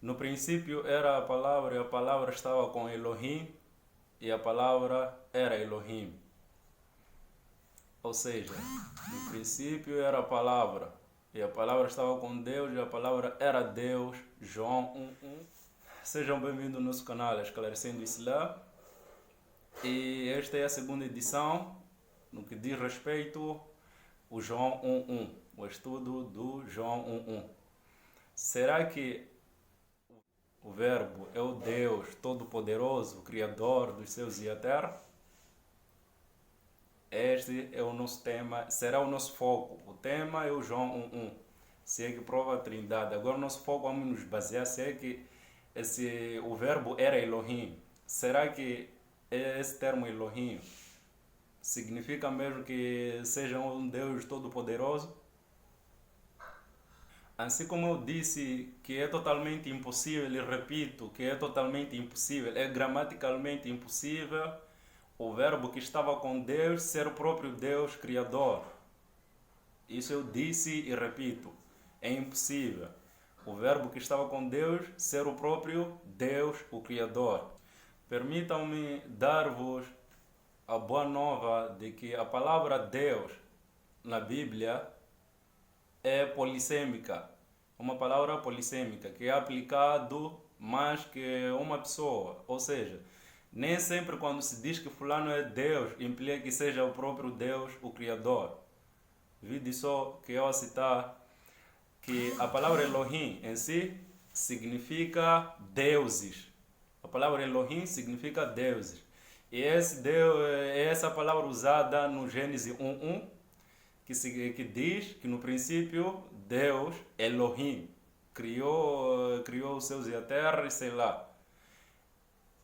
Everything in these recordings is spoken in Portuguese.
No princípio era a palavra e a palavra estava com Elohim e a palavra era Elohim. Ou seja, no princípio era a palavra e a palavra estava com Deus e a palavra era Deus. João 1:1. Sejam bem-vindos ao nosso canal Esclarecendo o Islã. E esta é a segunda edição no que diz respeito ao João 1:1, o estudo do João 1:1. Será que o Verbo é o Deus Todo-Poderoso, Criador dos céus e a terra? Este é o nosso tema, será o nosso foco. O tema é o João 1:1. Se é que prova a Trindade. Agora o nosso foco vamos nos basear se é que o verbo era Elohim. Será que esse termo Elohim significa mesmo que seja um Deus Todo-Poderoso? Assim como eu disse que é totalmente impossível, e repito que é totalmente impossível, é gramaticalmente impossível o verbo que estava com Deus ser o próprio Deus Criador. Isso eu disse e repito, é impossível. O verbo que estava com Deus ser o próprio Deus, o Criador. Permitam-me dar-vos a boa nova de que a palavra Deus na Bíblia é polissêmica. Uma palavra polissêmica que é aplicado mais que uma pessoa. Ou seja, nem sempre quando se diz que fulano é Deus, implica que seja o próprio Deus, o Criador. Vide só que eu a citar que a palavra Elohim em si significa deuses. A palavra Elohim significa deuses. E esse Deus, é essa palavra usada no Gênesis 1:1, que diz que no princípio Deus, Elohim, criou os céus e a terra e sei lá.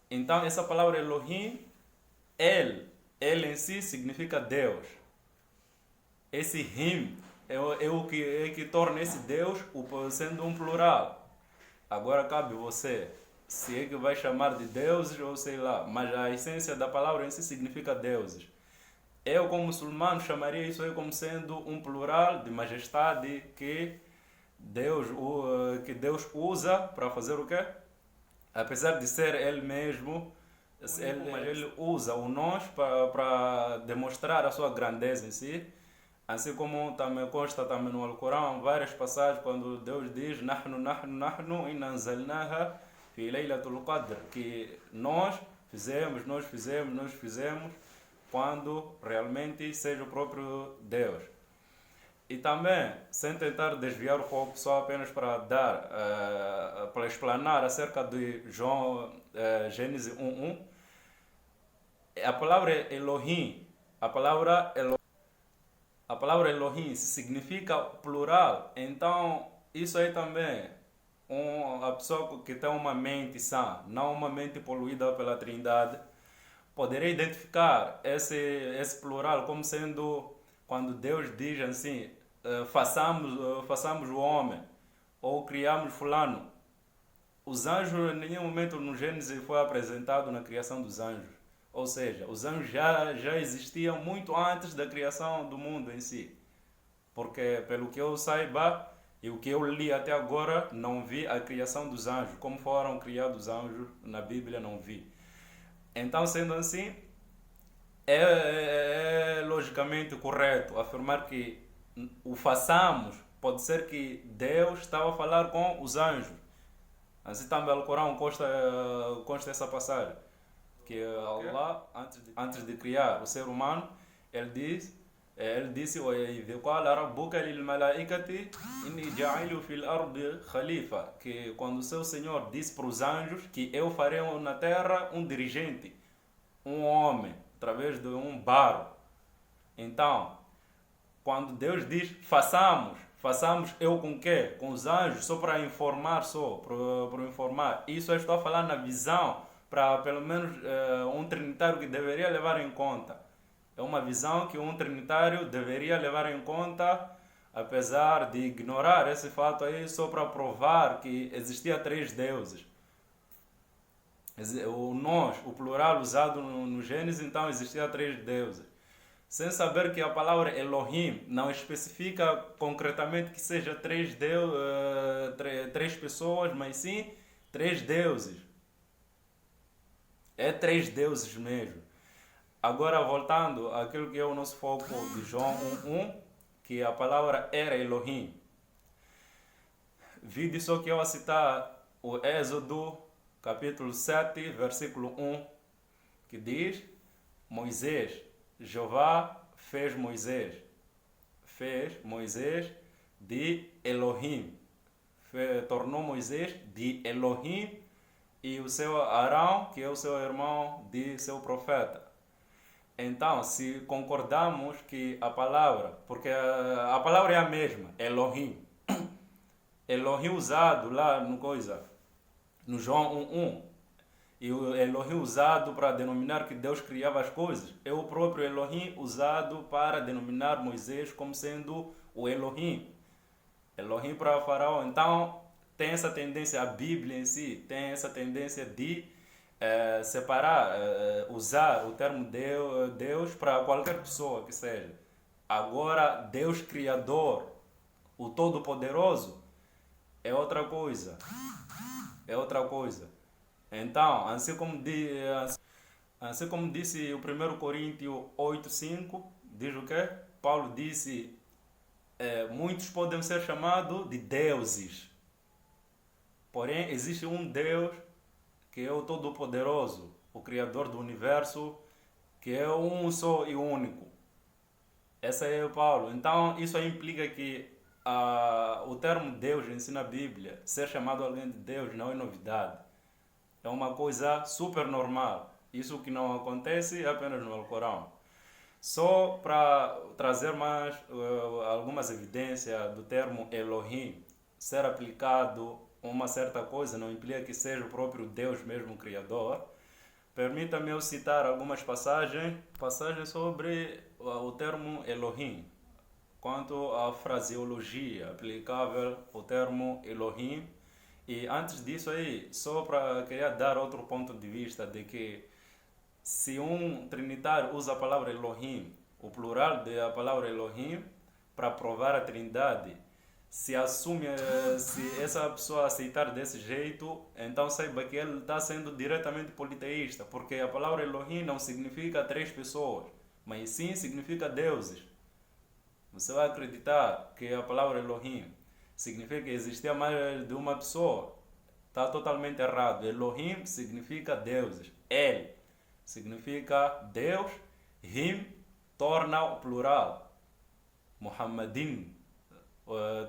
Então essa palavra Elohim, ele em si significa Deus. Esse Him é o que torna esse Deus sendo um plural. Agora cabe você, se é que vai chamar de deuses ou sei lá, mas a essência da palavra em si significa deuses. Eu, como muçulmano, chamaria isso aí como sendo um plural de majestade que Deus usa para fazer o quê? Apesar de ser Ele mesmo, ele usa o nós para demonstrar a sua grandeza em si. Assim como também consta também no Alcorão, várias passagens quando Deus diz Nahnu inna anzalnaha fi laylatul qadr, que nós fizemos, quando realmente seja o próprio Deus. E também, sem tentar desviar o foco, só apenas para para explanar acerca de Gênesis 1:1, a palavra Elohim, a palavra Elohim significa plural, então isso aí também, a pessoa que tem uma mente sã, não uma mente poluída pela Trindade, poderia identificar esse plural como sendo quando Deus diz assim, façamos o homem, ou criamos fulano. Os anjos, em nenhum momento no Gênesis foi apresentado na criação dos anjos. Ou seja, os anjos já existiam muito antes da criação do mundo em si. Porque, pelo que eu saiba e o que eu li até agora, não vi a criação dos anjos. Como foram criados os anjos na Bíblia, não vi. Então, sendo assim, é logicamente correto afirmar que o façamos pode ser que Deus estava a falar com os anjos. Assim também no Corão consta essa passagem que Allah, antes de criar o ser humano, ele disse: "وَإِذْ قَالَ رَبُّكَ لِلْمَلَائِكَةِ إِنِّي جَاعِلٌ فِي الْأَرْضِ خَلِيفَةً", que quando o seu Senhor disse para os anjos que eu farei na terra um dirigente, um homem, através de um barro. Então, quando Deus diz façamos eu com quê? Com os anjos, só para informar, para informar. Isso eu estou a falar na visão, para pelo menos um trinitário que deveria levar em conta. É uma visão que um trinitário deveria levar em conta, apesar de ignorar esse fato aí, só para provar que existia três deuses. O plural usado no Gênesis, então existia três deuses. Sem saber que a palavra Elohim não especifica concretamente que seja três pessoas, mas sim Três deuses. É três deuses mesmo. Agora, voltando àquilo que é o nosso foco de João 1:1, que a palavra era Elohim. Vide só que eu vou citar o Êxodo, capítulo 7, versículo 1, que diz: Moisés, Jeová fez Moisés de Elohim, tornou Moisés de Elohim, e o seu Arão, que é o seu irmão, de seu profeta. Então, se concordamos que a palavra, porque a palavra é a mesma, Elohim, Elohim usado lá no João 1:1, e o Elohim usado para denominar que Deus criava as coisas, é o próprio Elohim usado para denominar Moisés como sendo o Elohim. Elohim para Faraó. Então, tem essa tendência, a Bíblia em si tem essa tendência de separar, usar o termo Deus para qualquer pessoa que seja. Agora, Deus Criador, o Todo-Poderoso, é outra coisa. É outra coisa. Então, assim como disse o 1 Coríntios 8:5, diz o quê? Paulo disse, muitos podem ser chamados de deuses. Porém, existe um Deus que é o Todo-Poderoso, o Criador do Universo, que é um só e único. Esse é o Paulo. Então, isso aí implica que o termo Deus em si na Bíblia, ser chamado alguém de Deus não é novidade. É uma coisa super normal. Isso que não acontece apenas no Alcorão. Só para trazer mais algumas evidências do termo Elohim ser aplicado a uma certa coisa, não implica que seja o próprio Deus mesmo o Criador. Permita-me eu citar algumas passagens sobre o termo Elohim, quanto à fraseologia aplicável ao termo Elohim. E antes disso aí, só para queria dar outro ponto de vista de que se um trinitário usa a palavra Elohim, o plural da palavra Elohim, para provar a trindade, se essa pessoa aceitar desse jeito, então saiba que ele está sendo diretamente politeísta, porque a palavra Elohim não significa três pessoas, mas sim significa deuses. Você vai acreditar que a palavra Elohim significa que existia mais de uma pessoa? Está totalmente errado. Elohim significa deuses. El significa Deus. Him torna o plural. Muhammadin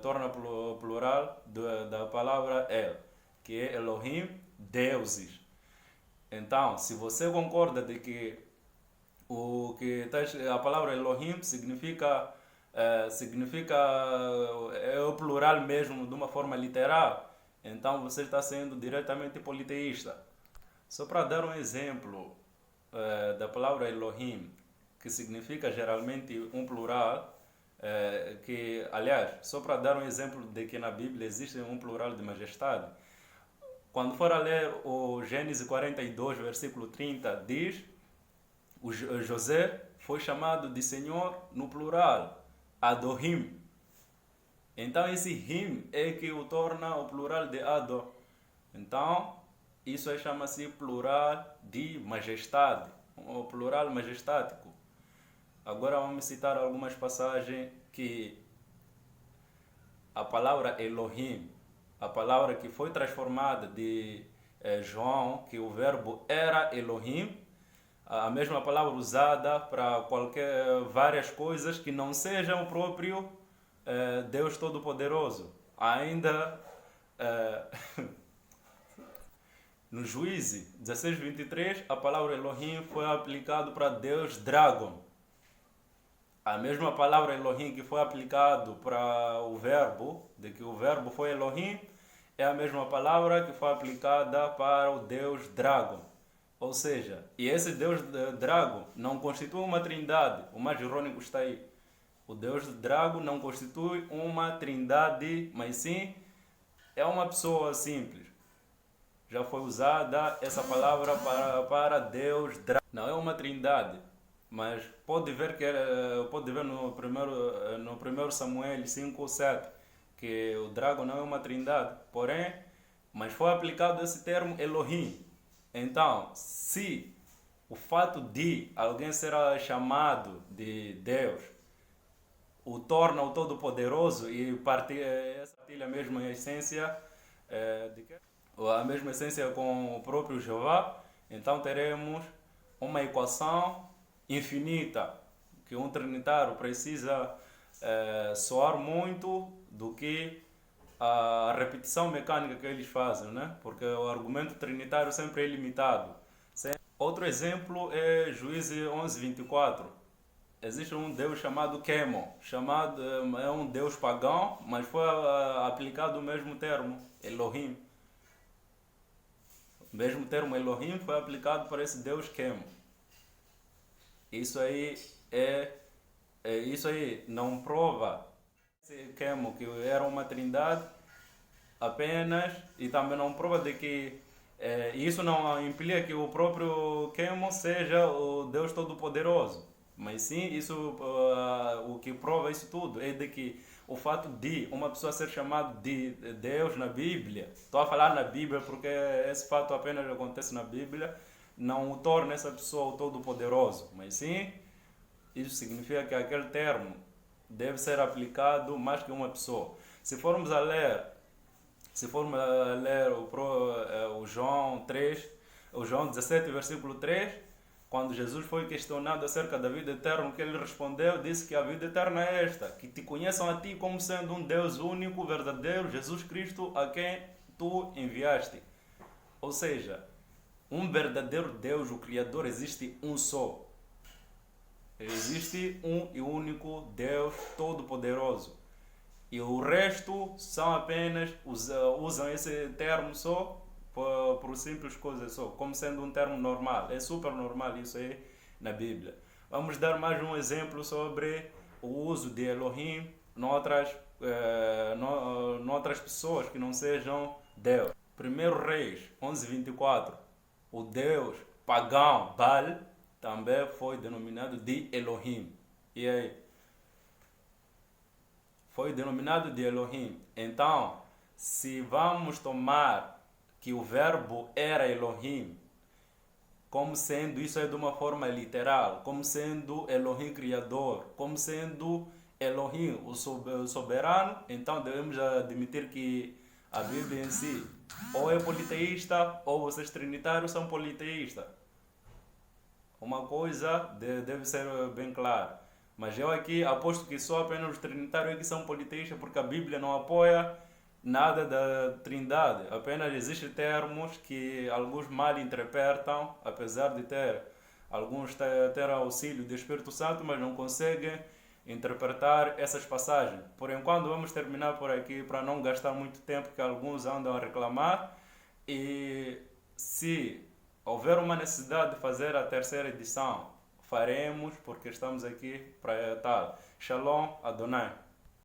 torna o plural da palavra El, que é Elohim, deuses. Então, se você concorda de que a palavra Elohim significa é o plural mesmo de uma forma literal, então você está sendo diretamente politeísta. Só para dar um exemplo da palavra Elohim, que significa geralmente um plural, aliás, só para dar um exemplo de que na Bíblia existe um plural de majestade, quando for a ler o Gênesis 42, versículo 30, diz, José foi chamado de Senhor no plural, Adohim. Então esse him é que o torna o plural de Ado. Então isso aí chama-se plural de majestade, o plural majestático. Agora vamos citar algumas passagens que a palavra Elohim, a palavra que foi transformada de João, que o verbo era Elohim, a mesma palavra usada para várias coisas que não sejam o próprio Deus Todo-Poderoso. Ainda no Juízes 16:23, a palavra Elohim foi aplicada para Deus Dragon. A mesma palavra Elohim que foi aplicado para o verbo, de que o verbo foi Elohim, é a mesma palavra que foi aplicada para o Deus Dragon. Ou seja, e esse Deus Drago não constitui uma trindade. O mais irônico está aí. O Deus Drago não constitui uma trindade, mas sim é uma pessoa simples. Já foi usada essa palavra para Deus Drago. Não é uma trindade, mas pode ver no 1 Samuel 5:7 que o Drago não é uma trindade. Porém, mas foi aplicado esse termo Elohim. Então, se o fato de alguém ser chamado de Deus o torna o Todo-Poderoso e partilha a mesma essência, a mesma essência com o próprio Jeová, então teremos uma equação infinita que um trinitário precisa soar muito do que a repetição mecânica que eles fazem, né? Porque o argumento trinitário sempre é limitado. Outro exemplo é Juízes 11:24. Existe um deus chamado Chemo, é um deus pagão, mas foi aplicado o mesmo termo, Elohim. O mesmo termo Elohim foi aplicado para esse deus Chemo. Isso aí isso aí não prova esse Chemo que era uma trindade apenas, e também não prova de que isso não implica que o próprio Chemo seja o Deus Todo-Poderoso. Mas sim, o que prova isso tudo é de que o fato de uma pessoa ser chamada de Deus na Bíblia, estou a falar na Bíblia porque esse fato apenas acontece na Bíblia, não o torna essa pessoa o Todo-Poderoso. Mas sim, isso significa que aquele termo deve ser aplicado mais que uma pessoa. Se formos a ler o João 3, o João 17, versículo 3, quando Jesus foi questionado acerca da vida eterna, o que ele respondeu, disse que a vida eterna é esta, que te conheçam a ti como sendo um Deus único, verdadeiro, Jesus Cristo, a quem tu enviaste. Ou seja, um verdadeiro Deus, o Criador, existe um só. Existe um e único Deus Todo-Poderoso. E o resto são apenas, usam esse termo só por simples coisas só, como sendo um termo normal. É super normal isso aí na Bíblia. Vamos dar mais um exemplo sobre o uso de Elohim noutras pessoas que não sejam Deus. 1 Reis 11:24. O Deus pagão Baal também foi denominado de Elohim. E aí? Foi denominado de Elohim. Então, se vamos tomar que o verbo era Elohim, como sendo, isso é de uma forma literal, como sendo Elohim criador, como sendo Elohim o soberano, então devemos admitir que a Bíblia em si ou é politeísta ou vocês trinitários são politeístas. Uma coisa deve ser bem clara. Mas eu aqui aposto que só apenas os trinitários que são politeístas, porque a Bíblia não apoia nada da trindade. Apenas existem termos que alguns mal interpretam, apesar de alguns ter auxílio do Espírito Santo, mas não conseguem interpretar essas passagens. Por enquanto vamos terminar por aqui para não gastar muito tempo que alguns andam a reclamar. E se houver uma necessidade de fazer a terceira edição, faremos, porque estamos aqui para tal. Shalom Adonai.